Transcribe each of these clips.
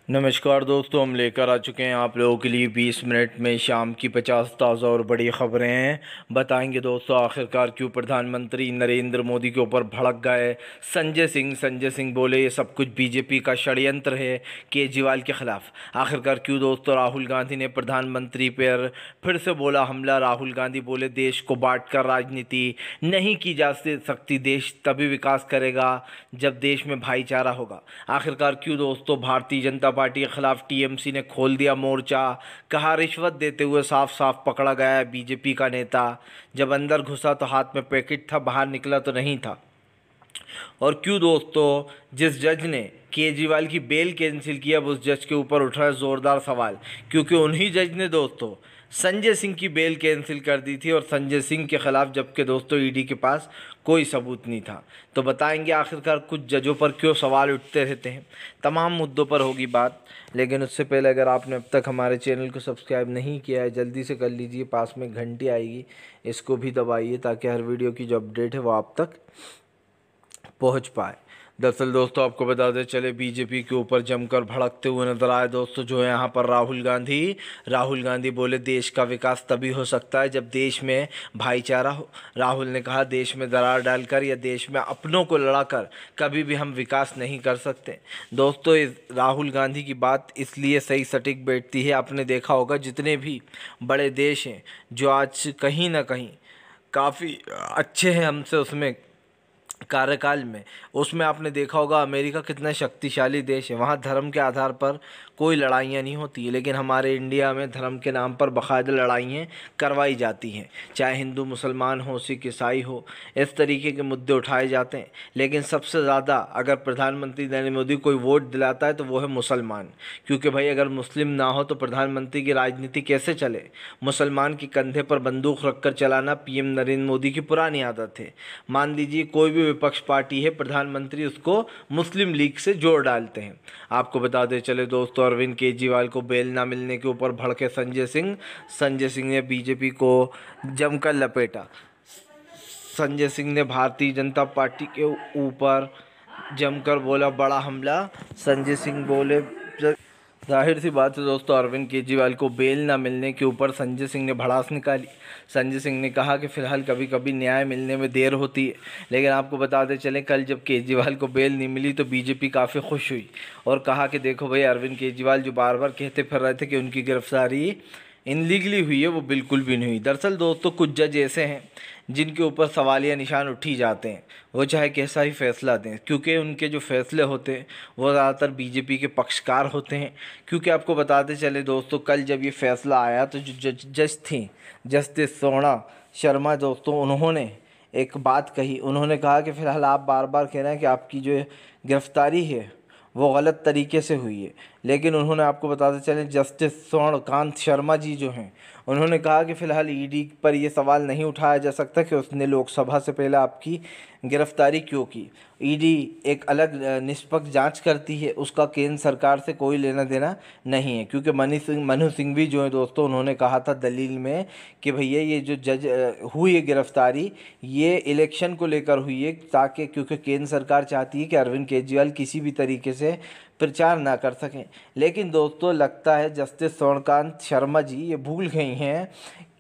नमस्कार दोस्तों, हम लेकर आ चुके हैं आप लोगों के लिए 20 मिनट में शाम की 50 ताज़ा और बड़ी खबरें हैं। बताएंगे दोस्तों आखिरकार क्यों प्रधानमंत्री नरेंद्र मोदी के ऊपर भड़क गए संजय सिंह बोले ये सब कुछ बीजेपी का षड्यंत्र है केजरीवाल के खिलाफ। आखिरकार क्यों दोस्तों राहुल गांधी ने प्रधानमंत्री पर फिर से बोला हमला। राहुल गांधी बोले देश को बांट कर राजनीति नहीं की जा सकती, देश तभी विकास करेगा जब देश में भाईचारा होगा। आखिरकार क्यों दोस्तों भारतीय जनता पार्टी के खिलाफ टीएमसी ने खोल दिया मोर्चा। कहा रिश्वत देते हुए साफ साफ पकड़ा गया है बीजेपी का नेता। जब अंदर घुसा तो हाथ में पैकेट था, बाहर निकला तो नहीं था। और क्यों दोस्तों जिस जज ने केजरीवाल की बेल कैंसिल किया अब उस जज के ऊपर उठ रहा है ज़ोरदार सवाल, क्योंकि उन्हीं जज ने दोस्तों संजय सिंह की बेल कैंसिल कर दी थी और संजय सिंह के खिलाफ, जबकि दोस्तों ईडी के पास कोई सबूत नहीं था। तो बताएंगे आखिरकार कुछ जजों पर क्यों सवाल उठते रहते हैं। तमाम मुद्दों पर होगी बात, लेकिन उससे पहले अगर आपने अब तक हमारे चैनल को सब्सक्राइब नहीं किया है जल्दी से कर लीजिए। पास में घंटी आएगी, इसको भी दबाइए ताकि हर वीडियो की जो अपडेट है वो आप तक पहुंच पाए। दरअसल दोस्तों आपको बता दें चले बीजेपी के ऊपर जमकर भड़कते हुए नजर आए दोस्तों जो है यहाँ पर राहुल गांधी बोले देश का विकास तभी हो सकता है जब देश में भाईचारा हो। राहुल ने कहा देश में दरार डालकर या देश में अपनों को लड़ाकर कभी भी हम विकास नहीं कर सकते। दोस्तों इस राहुल गांधी की बात इसलिए सही सटीक बैठती है, आपने देखा होगा जितने भी बड़े देश हैं जो आज कहीं ना कहीं काफ़ी अच्छे हैं हमसे उसमें कार्यकाल में, उसमें आपने देखा होगा अमेरिका कितना शक्तिशाली देश है, वहाँ धर्म के आधार पर कोई लड़ाइयाँ नहीं होती है। लेकिन हमारे इंडिया में धर्म के नाम पर बाकायदा लड़ाइयाँ करवाई जाती हैं, चाहे हिंदू मुसलमान हो सिख ईसाई हो, इस तरीके के मुद्दे उठाए जाते हैं। लेकिन सबसे ज़्यादा अगर प्रधानमंत्री नरेंद्र मोदी कोई वोट दिलाता है तो वो है मुसलमान, क्योंकि भाई अगर मुस्लिम ना हो तो प्रधानमंत्री की राजनीति कैसे चले। मुसलमान के कंधे पर बंदूक रखकर चलाना पीएम नरेंद्र मोदी की पुरानी आदत है। मान लीजिए कोई भी विपक्ष पार्टी है, प्रधानमंत्री उसको मुस्लिम लीग से जोड़ डालते हैं। आपको बता दें चले दोस्तों अरविंद केजरीवाल को बेल ना मिलने के ऊपर भड़के संजय सिंह ने बीजेपी को जमकर लपेटा। संजय सिंह ने भारतीय जनता पार्टी के ऊपर जमकर बोला बड़ा हमला। संजय सिंह बोले जाहिर सी बात है दोस्तों अरविंद केजरीवाल को बेल ना मिलने के ऊपर संजय सिंह ने भड़ास निकाली। संजय सिंह ने कहा कि फ़िलहाल कभी कभी न्याय मिलने में देर होती है, लेकिन आपको बताते चले कल जब केजरीवाल को बेल नहीं मिली तो बीजेपी काफ़ी खुश हुई और कहा कि देखो भाई अरविंद केजरीवाल जो बार बार कहते फिर रहे थे कि उनकी गिरफ्तारी इनलीगली हुई है, वो बिल्कुल भी नहीं हुई। दरअसल दोस्तों कुछ जज ऐसे हैं जिनके ऊपर सवालिया निशान उठी जाते हैं, वो चाहे कैसा ही फैसला दें, क्योंकि उनके जो फैसले होते हैं वो ज़्यादातर बीजेपी के पक्षकार होते हैं। क्योंकि आपको बताते चले दोस्तों कल जब ये फैसला आया तो जो जज थी जस्टिस सोना शर्मा दोस्तों, उन्होंने एक बात कही। उन्होंने कहा कि फ़िलहाल आप बार बार कह रहे हैं कि आपकी जो गिरफ्तारी है वो गलत तरीके से हुई है, लेकिन उन्होंने आपको बताते चले जस्टिस स्वर्णकांत शर्मा जी जो हैं उन्होंने कहा कि फ़िलहाल ईडी पर ये सवाल नहीं उठाया जा सकता कि उसने लोकसभा से पहले आपकी गिरफ्तारी क्यों की। ईडी एक अलग निष्पक्ष जांच करती है, उसका केंद्र सरकार से कोई लेना देना नहीं है। क्योंकि मनु सिंह भी जो है दोस्तों उन्होंने कहा था दलील में कि भैया ये जो जज हुई है गिरफ्तारी ये इलेक्शन को लेकर हुई है, ताकि क्योंकि केंद्र सरकार चाहती है कि अरविंद केजरीवाल किसी भी तरीके से प्रचार ना कर सकें। लेकिन दोस्तों लगता है जस्टिस स्वर्णकांत शर्मा जी ये भूल गई हैं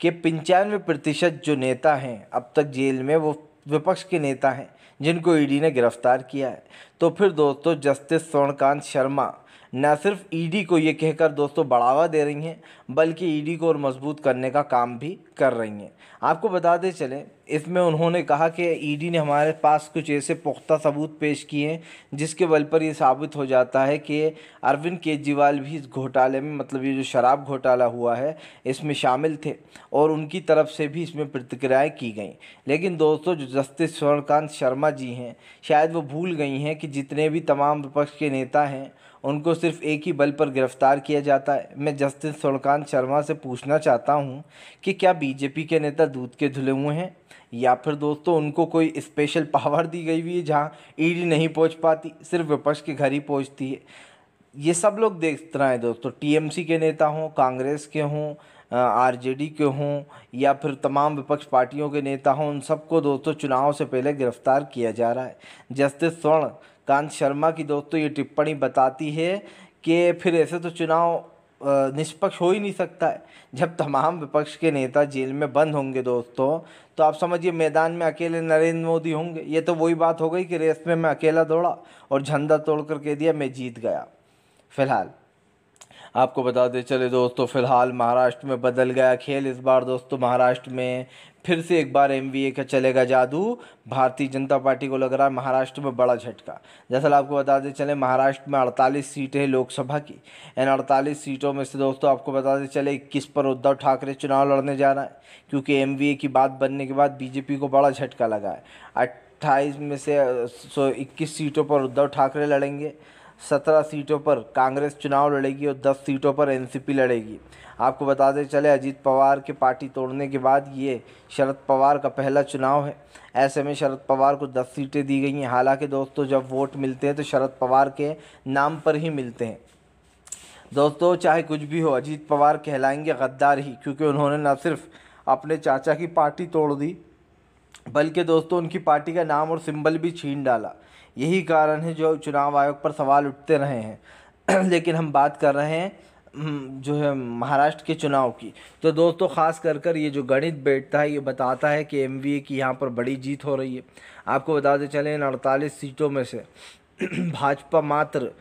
कि 95% जो नेता हैं अब तक जेल में वो विपक्ष के नेता हैं जिनको ईडी ने गिरफ्तार किया है। तो फिर दोस्तों जस्टिस स्वर्णकांत शर्मा न सिर्फ ईडी को ये कहकर दोस्तों बढ़ावा दे रही हैं, बल्कि ईडी को और मजबूत करने का काम भी कर रही हैं। आपको बताते चलें इसमें उन्होंने कहा कि ईडी ने हमारे पास कुछ ऐसे पुख्ता सबूत पेश किए हैं जिसके बल पर ये साबित हो जाता है कि अरविंद केजरीवाल भी इस घोटाले में, मतलब ये जो शराब घोटाला हुआ है इसमें शामिल थे और उनकी तरफ से भी इसमें प्रतिक्रियाएँ की गई। लेकिन दोस्तों जो जस्टिस स्वर्णकांत शर्मा जी हैं शायद वो भूल गई हैं कि जितने भी तमाम विपक्ष के नेता हैं उनको सिर्फ एक ही बल पर गिरफ्तार किया जाता है। मैं जस्टिस स्वर्णकांत शर्मा से पूछना चाहता हूं कि क्या बीजेपी के नेता दूध के धुले हुए हैं या फिर दोस्तों उनको कोई स्पेशल पावर दी गई हुई है जहां ईडी नहीं पहुंच पाती, सिर्फ विपक्ष के घर ही पहुंचती है। ये सब लोग देख रहे हैं दोस्तों, टीएमसी के नेता हों, कांग्रेस के हों, आरजेडी के हों या फिर तमाम विपक्ष पार्टियों के नेता हों, उन सबको दोस्तों चुनाव से पहले गिरफ्तार किया जा रहा है। जस्टिस स्वर्णकांत शर्मा की दोस्तों ये टिप्पणी बताती है कि फिर ऐसे तो चुनाव निष्पक्ष हो ही नहीं सकता है। जब तमाम विपक्ष के नेता जेल में बंद होंगे दोस्तों, तो आप समझिए मैदान में अकेले नरेंद्र मोदी होंगे। ये तो वही बात हो गई कि रेस में मैं अकेला दौड़ा और झंडा तोड़ कर कह दिया मैं जीत गया। फिलहाल आपको बता दें चले दोस्तों, फिलहाल महाराष्ट्र में बदल गया खेल। इस बार दोस्तों महाराष्ट्र में फिर से एक बार एमवीए का चलेगा जादू। भारतीय जनता पार्टी को लग रहा है महाराष्ट्र में बड़ा झटका। दरअसल आपको बता दें चले, महाराष्ट्र में 48 सीटें हैं लोकसभा की। इन 48 सीटों में से दोस्तों आपको बता दें चले 21 पर उद्धव ठाकरे चुनाव लड़ने जा रहा है, क्योंकि एमवीए की बात बनने के बाद बीजेपी को बड़ा झटका लगा है। 28 में से 21 सीटों पर उद्धव ठाकरे लड़ेंगे, 17 सीटों पर कांग्रेस चुनाव लड़ेगी और 10 सीटों पर एनसीपी लड़ेगी। आपको बता दें चले, अजीत पवार के पार्टी तोड़ने के बाद ये शरद पवार का पहला चुनाव है। ऐसे में शरद पवार को 10 सीटें दी गई हैं। हालांकि दोस्तों जब वोट मिलते हैं तो शरद पवार के नाम पर ही मिलते हैं। दोस्तों चाहे कुछ भी हो, अजीत पवार कहलाएंगे गद्दार ही, क्योंकि उन्होंने न सिर्फ अपने चाचा की पार्टी तोड़ दी, बल्कि दोस्तों उनकी पार्टी का नाम और सिंबल भी छीन डाला। यही कारण है जो चुनाव आयोग पर सवाल उठते रहे हैं। लेकिन हम बात कर रहे हैं जो है महाराष्ट्र के चुनाव की। तो दोस्तों ख़ास कर ये जो गणित बैठता है ये बताता है कि एमवीए की यहाँ पर बड़ी जीत हो रही है। आपको बताते चलें, इन 48 सीटों में से भाजपा मात्र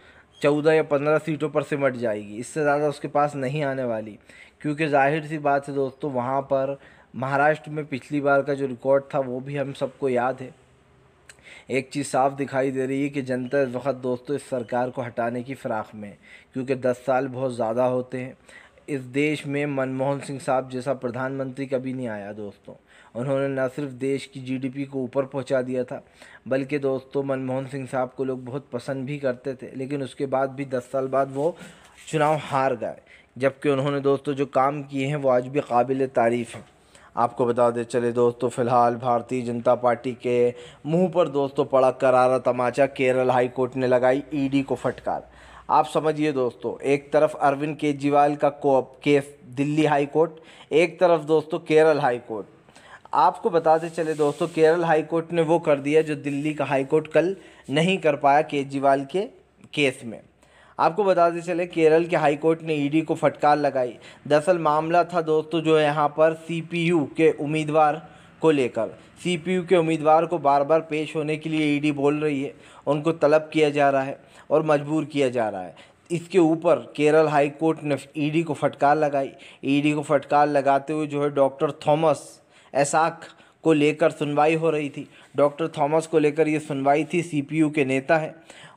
14 या 15 सीटों पर सिमट जाएगी। इससे ज़्यादा उसके पास नहीं आने वाली, क्योंकि जाहिर सी बात है दोस्तों वहाँ पर महाराष्ट्र में पिछली बार का जो रिकॉर्ड था वो भी हम सबको याद है। एक चीज़ साफ दिखाई दे रही है कि जनता इस वक्त दोस्तों इस सरकार को हटाने की फ़िराक में है, क्योंकि 10 साल बहुत ज़्यादा होते हैं। इस देश में मनमोहन सिंह साहब जैसा प्रधानमंत्री कभी नहीं आया दोस्तों। उन्होंने न सिर्फ देश की जीडीपी को ऊपर पहुंचा दिया था, बल्कि दोस्तों मनमोहन सिंह साहब को लोग बहुत पसंद भी करते थे। लेकिन उसके बाद भी 10 साल बाद वो चुनाव हार गए, जबकि उन्होंने दोस्तों जो काम किए हैं वो आज भी काबिल तारीफ़ हैं। आपको बता दें चले दोस्तों, फ़िलहाल भारतीय जनता पार्टी के मुंह पर दोस्तों पड़ा करारा तमाचा। केरल हाई कोर्ट ने लगाई ईडी को फटकार। आप समझिए दोस्तों, एक तरफ अरविंद केजरीवाल का केस दिल्ली हाई कोर्ट, एक तरफ दोस्तों केरल हाई कोर्ट। आपको बताते चले दोस्तों, केरल हाई कोर्ट ने वो कर दिया जो दिल्ली का हाई कोर्ट कल नहीं कर पाया केजरीवाल के केस में। आपको बताते चले, केरल के हाई कोर्ट ने ईडी को फटकार लगाई। दरअसल मामला था दोस्तों जो यहाँ पर सीपीयू के उम्मीदवार को लेकर। सीपीयू के उम्मीदवार को बार बार पेश होने के लिए ईडी बोल रही है, उनको तलब किया जा रहा है और मजबूर किया जा रहा है। इसके ऊपर केरल हाई कोर्ट ने ईडी को फटकार लगाई। ईडी को फटकार लगाते हुए जो है डॉक्टर थॉमस ऐसाक को लेकर सुनवाई हो रही थी। डॉक्टर थॉमस को लेकर ये सुनवाई थी, सीपीयू के नेता हैं,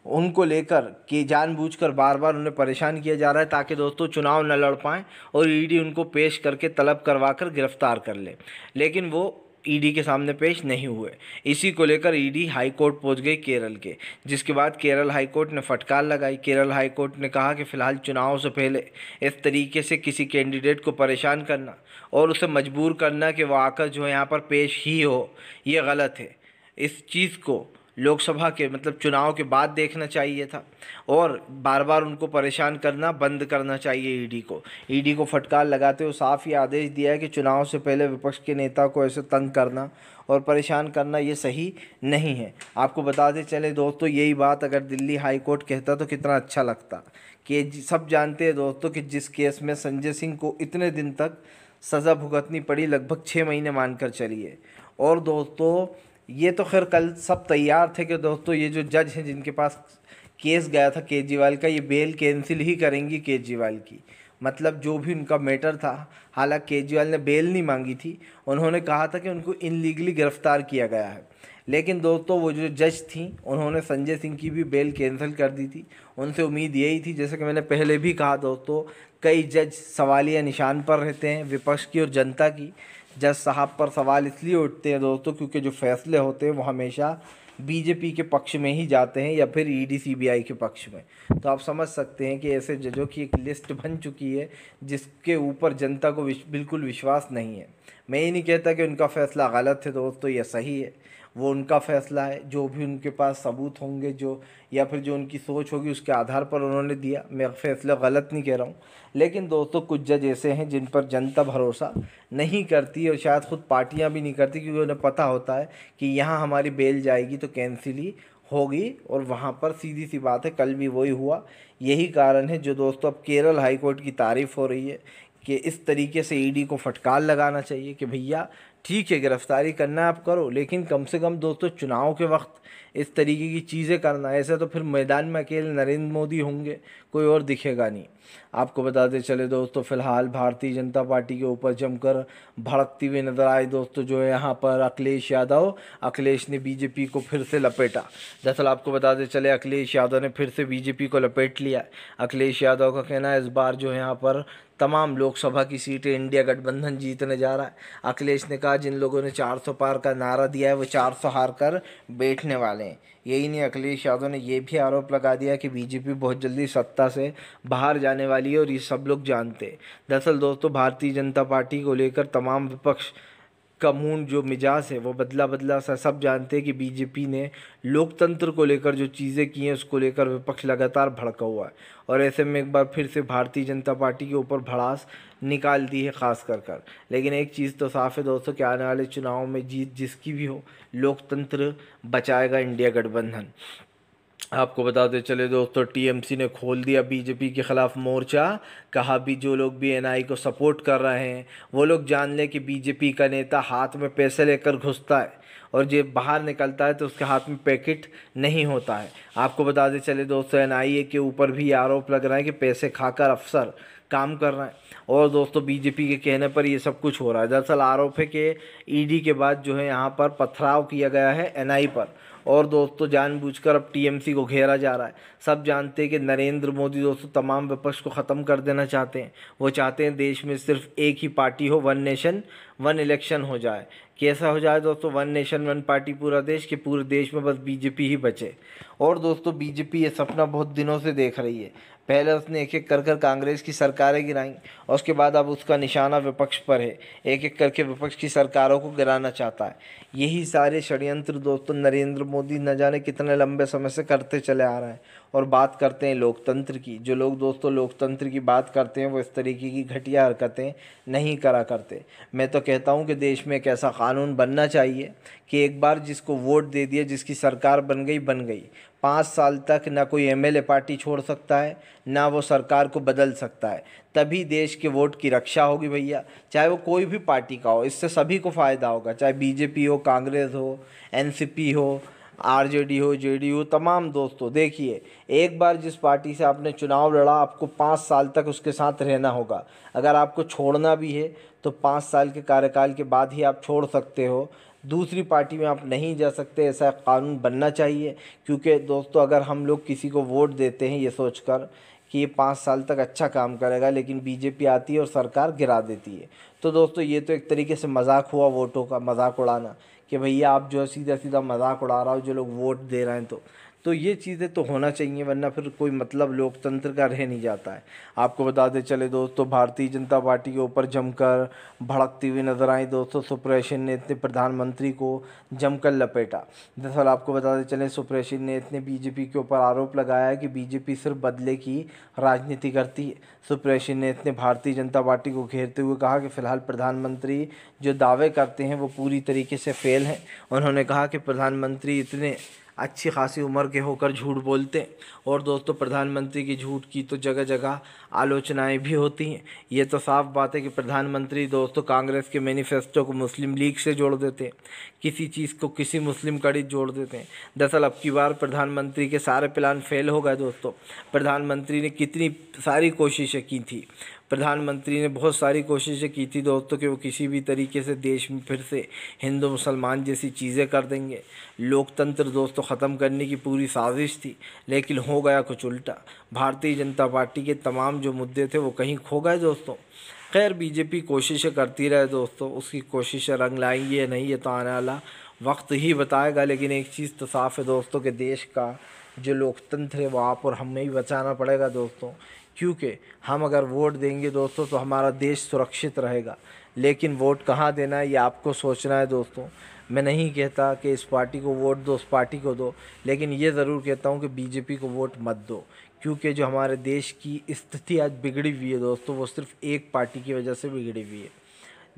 उनको लेकर कि जानबूझकर बार बार उन्हें परेशान किया जा रहा है ताकि दोस्तों चुनाव न लड़ पाएँ और ईडी उनको पेश करके तलब करवा कर गिरफ्तार कर ले। लेकिन वो ईडी के सामने पेश नहीं हुए। इसी को लेकर ईडी हाई कोर्ट पहुंच गई केरल के, जिसके बाद केरल हाई कोर्ट ने फटकार लगाई। केरल हाई कोर्ट ने कहा कि फ़िलहाल चुनाव से पहले इस तरीके से किसी कैंडिडेट को परेशान करना और उसे मजबूर करना कि वह आकर जो है यहाँ पर पेश ही हो, ये गलत है। इस चीज़ को लोकसभा के मतलब चुनाव के बाद देखना चाहिए था और बार बार उनको परेशान करना बंद करना चाहिए ईडी को। ईडी को फटकार लगाते हुए साफ ही आदेश दिया है कि चुनाव से पहले विपक्ष के नेता को ऐसे तंग करना और परेशान करना ये सही नहीं है। आपको बताते चले दोस्तों, यही बात अगर दिल्ली हाई कोर्ट कहता तो कितना अच्छा लगता। कि सब जानते हैं दोस्तों कि जिस केस में संजय सिंह को इतने दिन तक सज़ा भुगतनी पड़ी, लगभग 6 महीने मानकर चलिए। और दोस्तों ये तो खैर कल सब तैयार थे कि दोस्तों ये जो जज हैं जिनके पास केस गया था केजरीवाल का, ये बेल कैंसिल ही करेंगी केजरीवाल की। मतलब जो भी उनका मैटर था, हालांकि केजरीवाल ने बेल नहीं मांगी थी, उन्होंने कहा था कि उनको इनलीगली गिरफ्तार किया गया है। लेकिन दोस्तों वो जो जज थी उन्होंने संजय सिंह की भी बेल कैंसिल कर दी थी। उनसे उम्मीद यही थी, जैसे कि मैंने पहले भी कहा दोस्तों, कई जज सवालिया निशान पर रहते हैं विपक्ष की और जनता की। जज साहब पर सवाल इसलिए उठते हैं दोस्तों क्योंकि जो फैसले होते हैं वो हमेशा बीजेपी के पक्ष में ही जाते हैं या फिर ईडी सीबीआई के पक्ष में। तो आप समझ सकते हैं कि ऐसे जजों की एक लिस्ट बन चुकी है जिसके ऊपर जनता को बिल्कुल विश्वास नहीं है। मैं ये नहीं कहता कि उनका फ़ैसला गलत है दोस्तों, यह सही है, वो उनका फ़ैसला है। जो भी उनके पास सबूत होंगे जो या फिर जो उनकी सोच होगी उसके आधार पर उन्होंने दिया, मैं फ़ैसला गलत नहीं कह रहा हूँ। लेकिन दोस्तों कुछ जज ऐसे हैं जिन पर जनता भरोसा नहीं करती और शायद ख़ुद पार्टियां भी नहीं करती, क्योंकि उन्हें पता होता है कि यहाँ हमारी बेल जाएगी तो कैंसिल ही होगी और वहाँ पर सीधी सी बात है कल भी वही हुआ। यही कारण है जो दोस्तों अब केरल हाई कोर्ट की तारीफ़ हो रही है कि इस तरीके से ईडी को फटकार लगाना चाहिए कि भैया ठीक है गिरफ्तारी करना है आप करो, लेकिन कम से कम दोस्तों चुनाव के वक्त इस तरीके की चीज़ें करना, ऐसे तो फिर मैदान में अकेले नरेंद्र मोदी होंगे, कोई और दिखेगा नहीं। आपको बताते चले दोस्तों फिलहाल भारतीय जनता पार्टी के ऊपर जमकर भड़कती हुई नजर आए दोस्तों जो है यहाँ पर अखिलेश यादव। अखिलेश ने बीजेपी को फिर से लपेटा। दरअसल आपको बताते चले अखिलेश यादव ने फिर से बीजेपी को लपेट लिया। अखिलेश यादव का कहना है इस बार जो है यहाँ पर तमाम लोकसभा की सीटें इंडिया गठबंधन जीतने जा रहा है। अखिलेश ने कहा जिन लोगों ने 400 पार का नारा दिया है वो 400 हार कर बैठने वाले हैं। यही नहीं, अखिलेश यादव ने यह भी आरोप लगा दिया कि बीजेपी बहुत जल्दी सत्ता से बाहर जाने वाली है और ये सब लोग जानते हैं। दरअसल दोस्तों भारतीय जनता पार्टी को लेकर तमाम विपक्ष का मूड जो मिजाज है वो बदला बदला सा सब जानते हैं कि बीजेपी ने लोकतंत्र को लेकर जो चीज़ें की हैं उसको लेकर विपक्ष लगातार भड़का हुआ है और ऐसे में एक बार फिर से भारतीय जनता पार्टी के ऊपर भड़ास निकाल दी है खास कर। लेकिन एक चीज़ तो साफ है दोस्तों कि आने वाले चुनाव में जीत जिसकी भी हो लोकतंत्र बचाएगा इंडिया गठबंधन। आपको बताते चले दोस्तों टीएमसी ने खोल दिया बीजेपी के खिलाफ मोर्चा। कहा भी जो लोग भी एनआई को सपोर्ट कर रहे हैं वो लोग जान लें कि बीजेपी का नेता हाथ में पैसे लेकर घुसता है और जब बाहर निकलता है तो उसके हाथ में पैकेट नहीं होता है। आपको बताते चले दोस्तों एनआईए के ऊपर भी आरोप लग रहा है कि पैसे खाकर अफसर काम कर रहे हैं और दोस्तों बीजेपी के कहने पर ये सब कुछ हो रहा है। दरअसल आरोप है कि ईडी के बाद जो है यहाँ पर पथराव किया गया है एनआई पर और दोस्तों जानबूझकर अब टीएमसी को घेरा जा रहा है। सब जानते हैं कि नरेंद्र मोदी दोस्तों तमाम विपक्ष को ख़त्म कर देना चाहते हैं। वो चाहते हैं देश में सिर्फ एक ही पार्टी हो, वन नेशन वन इलेक्शन हो जाए। कैसा हो जाए दोस्तों, वन नेशन वन पार्टी पूरा देश, के पूरे देश में बस बीजेपी ही बचे। और दोस्तों बीजेपी ये सपना बहुत दिनों से देख रही है। पहले उसने एक एक कर कर कांग्रेस की सरकारें गिराई और उसके बाद अब उसका निशाना विपक्ष पर है। एक एक करके विपक्ष की सरकारों को गिराना चाहता है। यही सारे षड्यंत्र दोस्तों नरेंद्र मोदी न जाने कितने लंबे समय से करते चले आ रहे हैं। और बात करते हैं लोकतंत्र की, जो लोग दोस्तों लोकतंत्र की बात करते हैं वो इस तरीके की घटिया हरकतें नहीं करा करते। मैं तो कहता हूं कि देश में एक ऐसा कानून बनना चाहिए कि एक बार जिसको वोट दे दिया, जिसकी सरकार बन गई 5 साल तक ना कोई एमएलए पार्टी छोड़ सकता है ना वो सरकार को बदल सकता है। तभी देश के वोट की रक्षा होगी भैया, चाहे वो कोई भी पार्टी का हो। इससे सभी को फ़ायदा होगा, चाहे बीजेपी हो, कांग्रेस हो, एनसीपी हो, आरजेडी हो, जेडीयू, तमाम दोस्तों देखिए एक बार जिस पार्टी से आपने चुनाव लड़ा आपको 5 साल तक उसके साथ रहना होगा। अगर आपको छोड़ना भी है तो 5 साल के कार्यकाल के बाद ही आप छोड़ सकते हो, दूसरी पार्टी में आप नहीं जा सकते। ऐसा कानून बनना चाहिए क्योंकि दोस्तों अगर हम लोग किसी को वोट देते हैं ये सोचकर कि ये 5 साल तक अच्छा काम करेगा, लेकिन बीजेपी आती है और सरकार गिरा देती है, तो दोस्तों ये तो एक तरीके से मजाक हुआ, वोटों का मजाक उड़ाना कि भैया आप जो है सीधा सीधा मजाक उड़ा रहा हो जो लोग वोट दे रहे हैं। तो ये चीज़ें तो होना चाहिए, वरना फिर कोई मतलब लोकतंत्र का रह नहीं जाता है। आपको बताते चले दोस्तों भारतीय जनता पार्टी के ऊपर जमकर भड़कती हुई नजर आई दोस्तों सुप्रीयो ने इतने प्रधानमंत्री को जमकर लपेटा। दरअसल आपको बताते चले सुप्रीयो ने इतने बीजेपी के ऊपर आरोप लगाया है कि बीजेपी सिर्फ बदले की राजनीति करती है। सुप्रीयो ने इतने भारतीय जनता पार्टी को घेरते हुए कहा कि फिलहाल प्रधानमंत्री जो दावे करते हैं वो पूरी तरीके से फेल हैं। उन्होंने कहा कि प्रधानमंत्री इतने अच्छी खासी उम्र के होकर झूठ बोलते हैं और दोस्तों प्रधानमंत्री की झूठ की तो जगह जगह आलोचनाएं भी होती हैं। ये तो साफ बात है कि प्रधानमंत्री दोस्तों कांग्रेस के मैनिफेस्टो को मुस्लिम लीग से जोड़ देते हैं, किसी चीज़ को किसी मुस्लिम कड़ी जोड़ देते हैं। दरअसल अब की बार प्रधानमंत्री के सारे प्लान फेल हो गए दोस्तों। प्रधानमंत्री ने कितनी सारी कोशिशें की थी, प्रधानमंत्री ने बहुत सारी कोशिशें की थी दोस्तों कि वो किसी भी तरीके से देश में फिर से हिंदू मुसलमान जैसी चीज़ें कर देंगे, लोकतंत्र दोस्तों ख़त्म करने की पूरी साजिश थी, लेकिन हो गया कुछ उल्टा। भारतीय जनता पार्टी के तमाम जो मुद्दे थे वो कहीं खो गए दोस्तों। खैर बीजेपी कोशिशें करती रहे दोस्तों, उसकी कोशिशें रंग लाएंगी या नहीं ये तो आने वाला वक्त ही बताएगा। लेकिन एक चीज़ तो साफ़ है दोस्तों कि देश का जो लोकतंत्र है वो आप और हमें ही बचाना पड़ेगा दोस्तों, क्योंकि हम अगर वोट देंगे दोस्तों तो हमारा देश सुरक्षित रहेगा। लेकिन वोट कहाँ देना है ये आपको सोचना है दोस्तों। मैं नहीं कहता कि इस पार्टी को वोट दो, उस पार्टी को दो, लेकिन ये ज़रूर कहता हूँ कि बीजेपी को वोट मत दो, क्योंकि जो हमारे देश की स्थिति आज बिगड़ी हुई है दोस्तों वो सिर्फ एक पार्टी की वजह से बिगड़ी हुई है।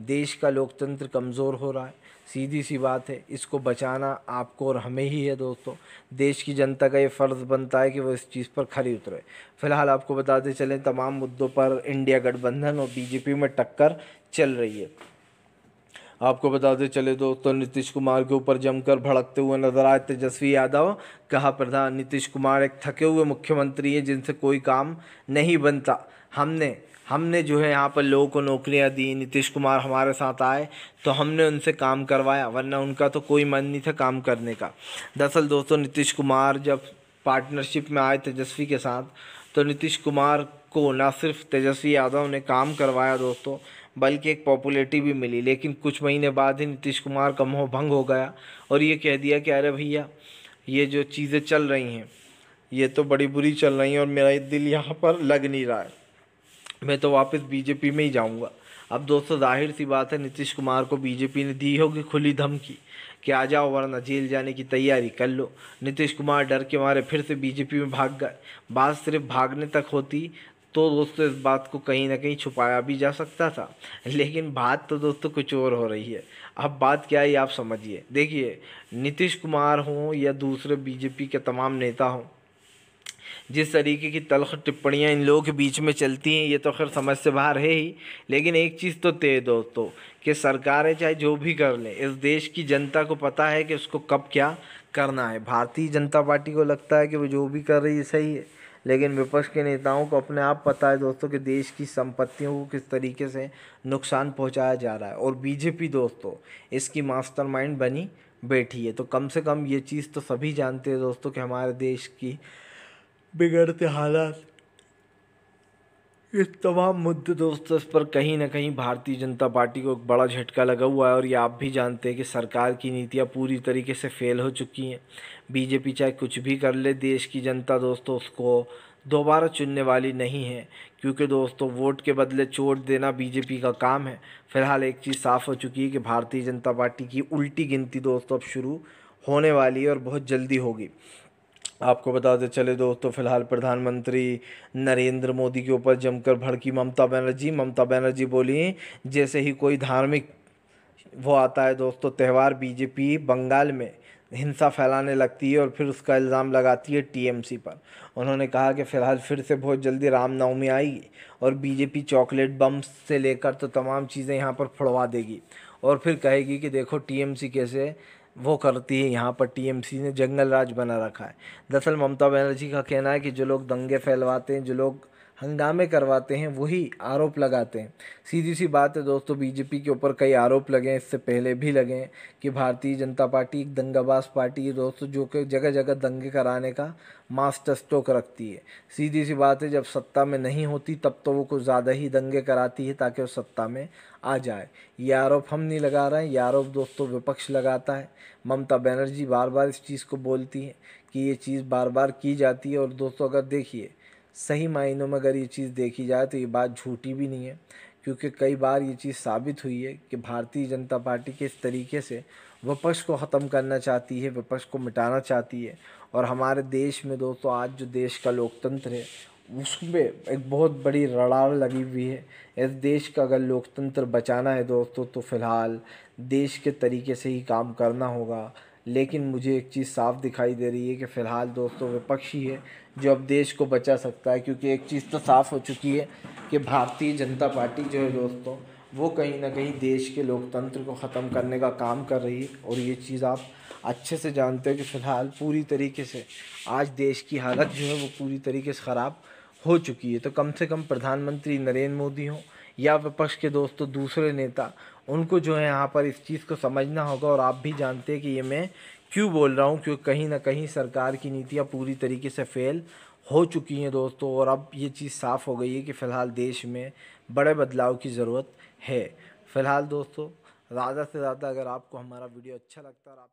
देश का लोकतंत्र कमज़ोर हो रहा है, सीधी सी बात है, इसको बचाना आपको और हमें ही है दोस्तों। देश की जनता का ये फ़र्ज़ बनता है कि वो इस चीज़ पर खरी उतरे। फ़िलहाल आपको बताते चलें, तमाम मुद्दों पर इंडिया गठबंधन और बीजेपी में टक्कर चल रही है। आपको बताते चले दोस्तों, नीतीश कुमार के ऊपर जमकर भड़कते हुए नजर आए तेजस्वी यादव। कहा प्रधान नीतीश कुमार एक थके हुए मुख्यमंत्री हैं जिनसे कोई काम नहीं बनता। हमने हमने जो है यहाँ पर लोगों को नौकरियाँ दी, नीतीश कुमार हमारे साथ आए तो हमने उनसे काम करवाया, वरना उनका तो कोई मन नहीं था काम करने का। दरअसल दोस्तों, नीतीश कुमार जब पार्टनरशिप में आए तेजस्वी के साथ, तो नीतीश कुमार को न सिर्फ तेजस्वी यादव ने काम करवाया दोस्तों, बल्कि एक पॉपुलैरिटी भी मिली। लेकिन कुछ महीने बाद ही नीतीश कुमार का मोह भंग हो गया और ये कह दिया कि अरे भैया, ये जो चीज़ें चल रही हैं ये तो बड़ी बुरी चल रही हैं और मेरा दिल यहाँ पर लग नहीं रहा है, मैं तो वापस बीजेपी में ही जाऊँगा। अब दोस्तों, जाहिर सी बात है, नीतीश कुमार को बीजेपी ने दी होगी खुली धमकी कि आ जाओ वरना जेल जाने की तैयारी कर लो। नीतीश कुमार डर के मारे फिर से बीजेपी में भाग गए। बात सिर्फ भागने तक होती तो दोस्तों इस बात को कहीं ना कहीं छुपाया भी जा सकता था, लेकिन बात तो दोस्तों कुछ और हो रही है। अब बात क्या है आप समझिए। देखिए, नीतीश कुमार हों या दूसरे बीजेपी के तमाम नेता हों, जिस तरीके की तल्ख़ टिप्पणियाँ इन लोगों के बीच में चलती हैं ये तो खैर समझ से बाहर है ही। लेकिन एक चीज़ तो तय दोस्तों, कि सरकारें चाहे जो भी कर लें, इस देश की जनता को पता है कि उसको कब क्या करना है। भारतीय जनता पार्टी को लगता है कि वो जो भी कर रही है सही है, लेकिन विपक्ष के नेताओं को अपने आप पता है दोस्तों कि देश की संपत्तियों को किस तरीके से नुकसान पहुंचाया जा रहा है। और बीजेपी दोस्तों इसकी मास्टरमाइंड बनी बैठी है। तो कम से कम ये चीज़ तो सभी जानते हैं दोस्तों कि हमारे देश की बिगड़ते हालात, ये तमाम मुद्दे दोस्तों, इस पर कहीं ना कहीं भारतीय जनता पार्टी को एक बड़ा झटका लगा हुआ है। और ये आप भी जानते हैं कि सरकार की नीतियाँ पूरी तरीके से फेल हो चुकी हैं। बीजेपी चाहे कुछ भी कर ले, देश की जनता दोस्तों उसको दोबारा चुनने वाली नहीं है, क्योंकि दोस्तों वोट के बदले चोट देना बीजेपी का काम है। फिलहाल एक चीज़ साफ़ हो चुकी है कि भारतीय जनता पार्टी की उल्टी गिनती दोस्तों अब शुरू होने वाली है और बहुत जल्दी होगी। आपको बताते चले दोस्तों, फिलहाल प्रधानमंत्री नरेंद्र मोदी के ऊपर जमकर भड़की ममता बनर्जी बोली जैसे ही कोई धार्मिक वो आता है दोस्तों त्यौहार, बीजेपी बंगाल में हिंसा फैलाने लगती है और फिर उसका इल्ज़ाम लगाती है टीएमसी पर। उन्होंने कहा कि फ़िलहाल फिर से बहुत जल्दी रामनवमी आएगी और बीजेपी चॉकलेट बम से लेकर तो तमाम चीज़ें यहाँ पर फोड़वा देगी और फिर कहेगी कि देखो टीएमसी कैसे वो करती है, यहाँ पर टीएमसी ने जंगल राज बना रखा है। दरअसल ममता बनर्जी का कहना है कि जो लोग दंगे फैलवाते हैं, जो लोग हंगामे करवाते हैं, वही आरोप लगाते हैं। सीधी सी बात है दोस्तों, बीजेपी के ऊपर कई आरोप लगे हैं, इससे पहले भी लगे हैं कि भारतीय जनता पार्टी एक दंगाबाज पार्टी है दोस्तों, जो कि जगह जगह दंगे कराने का मास्टर स्ट्रोक रखती है। सीधी सी बात है, जब सत्ता में नहीं होती तब तो वो कुछ ज़्यादा ही दंगे कराती है ताकि वो सत्ता में आ जाए। ये आरोप हम नहीं लगा रहे हैं, ये आरोप दोस्तों विपक्ष लगाता है। ममता बनर्जी बार बार इस चीज़ को बोलती हैं कि ये चीज़ बार बार की जाती है। और दोस्तों अगर देखिए, सही मायनों में अगर ये चीज़ देखी जाए तो ये बात झूठी भी नहीं है, क्योंकि कई बार ये चीज़ साबित हुई है कि भारतीय जनता पार्टी किस तरीके से विपक्ष को ख़त्म करना चाहती है, विपक्ष को मिटाना चाहती है। और हमारे देश में दोस्तों आज जो देश का लोकतंत्र है उसमें एक बहुत बड़ी रड़ार लगी हुई है। इस देश का अगर लोकतंत्र बचाना है दोस्तों तो फ़िलहाल देश के तरीके से ही काम करना होगा। लेकिन मुझे एक चीज़ साफ दिखाई दे रही है कि फ़िलहाल दोस्तों विपक्ष ही है जो अब देश को बचा सकता है, क्योंकि एक चीज़ तो साफ़ हो चुकी है कि भारतीय जनता पार्टी जो है दोस्तों वो कहीं ना कहीं देश के लोकतंत्र को ख़त्म करने का काम कर रही है। और ये चीज़ आप अच्छे से जानते हैं कि फ़िलहाल पूरी तरीके से आज देश की हालत जो है वो पूरी तरीके से ख़राब हो चुकी है। तो कम से कम प्रधानमंत्री नरेंद्र मोदी हों या विपक्ष के दोस्तों दूसरे नेता, उनको जो है यहाँ पर इस चीज़ को समझना होगा। और आप भी जानते हैं कि ये मैं क्यों बोल रहा हूँ, क्योंकि कहीं ना कहीं सरकार की नीतियाँ पूरी तरीके से फेल हो चुकी हैं दोस्तों। और अब ये चीज़ साफ़ हो गई है कि फ़िलहाल देश में बड़े बदलाव की ज़रूरत है। फ़िलहाल दोस्तों ज़्यादा से ज़्यादा अगर आपको हमारा वीडियो अच्छा लगता है और आप